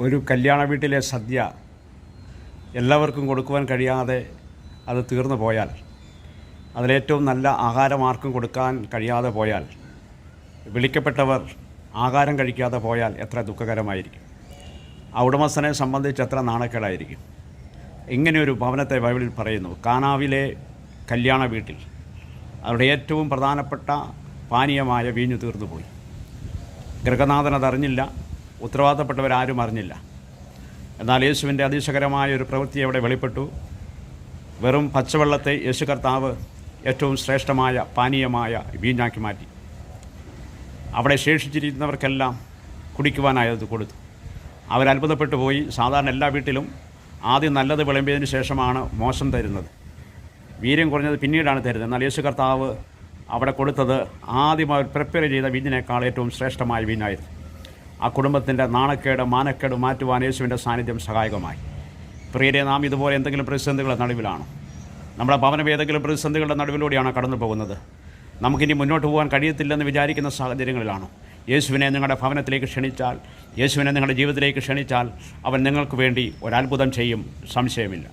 ഒരു കല്യാണ വീട്ടിലെ സദ്യ എല്ലാവർക്കും കൊടുക്കുവാൻ കഴിയാതെ അത് തീർന്നു പോയാൽ, അതിലേറ്റവും നല്ല ആഹാരം ആർക്കും കൊടുക്കാൻ കഴിയാതെ പോയാൽ, വിളിക്കപ്പെട്ടവർ ആഹാരം കഴിക്കാതെ പോയാൽ എത്ര ദുഃഖകരമായിരിക്കും. ആ ഉടമസ്ഥനെ സംബന്ധിച്ച് എത്ര നാണക്കേടായിരിക്കും. ഇങ്ങനെയൊരു ഭവനത്തെ ബൈബിളിൽ പറയുന്നു. കാനാവിലെ കല്യാണ വീട്ടിൽ അവരുടെ ഏറ്റവും പ്രധാനപ്പെട്ട പാനീയമായ വീഞ്ഞു തീർന്നുപോയി. ഗൃഹനാഥൻ അതറിഞ്ഞില്ല, ഉത്തരവാദിത്തപ്പെട്ടവരാരും അറിഞ്ഞില്ല. എന്നാൽ യേശുവിൻ്റെ അതിശയകരമായ ഒരു പ്രവൃത്തി അവിടെ വെളിപ്പെട്ടു. വെറും പച്ചവെള്ളത്തെ യേശു കർത്താവ് ഏറ്റവും ശ്രേഷ്ഠമായ പാനീയമായ വീഞ്ഞാക്കി മാറ്റി. അവിടെ ശേഷിച്ചിരിക്കുന്നവർക്കെല്ലാം കുടിക്കുവാനായത് കൊടുത്തു. അവരത്ഭുതപ്പെട്ടു പോയി. സാധാരണ എല്ലാ വീട്ടിലും ആദ്യം നല്ലത് വിളമ്പിയതിന് ശേഷമാണ് മോശം തരുന്നത്. വീര്യം കുറഞ്ഞത് പിന്നീടാണ് തരുന്നത്. എന്നാൽ യേശു കർത്താവ് അവിടെ കൊടുത്തത് ആദ്യമായി പ്രിപ്പയർ ചെയ്ത വീഞ്ഞിനേക്കാൾ ഏറ്റവും ശ്രേഷ്ഠമായ വീഞ്ഞായിരുന്നു. ആ കുടുംബത്തിൻ്റെ നാണക്കേട് മാനക്കേട് മാറ്റുവാൻ യേശുവിൻ്റെ സാന്നിധ്യം സഹായകമായി. പ്രിയരെ, നാം ഇതുപോലെ എന്തെങ്കിലും പ്രതിസന്ധികളുടെ നടുവിലാണോ? നമ്മുടെ ഭവനം ഏതെങ്കിലും പ്രതിസന്ധികളുടെ നടുവിലൂടെയാണോ കടന്നു പോകുന്നത്? നമുക്കിനി മുന്നോട്ട് പോകാൻ കഴിയത്തില്ലെന്ന് വിചാരിക്കുന്ന സാഹചര്യങ്ങളിലാണോ? യേശുവിനെ നിങ്ങളുടെ ഭവനത്തിലേക്ക് ക്ഷണിച്ചാൽ, യേശുവിനെ നിങ്ങളുടെ ജീവിതത്തിലേക്ക് ക്ഷണിച്ചാൽ, അവൻ നിങ്ങൾക്ക് വേണ്ടി ഒരത്ഭുതം ചെയ്യും, സംശയമില്ല.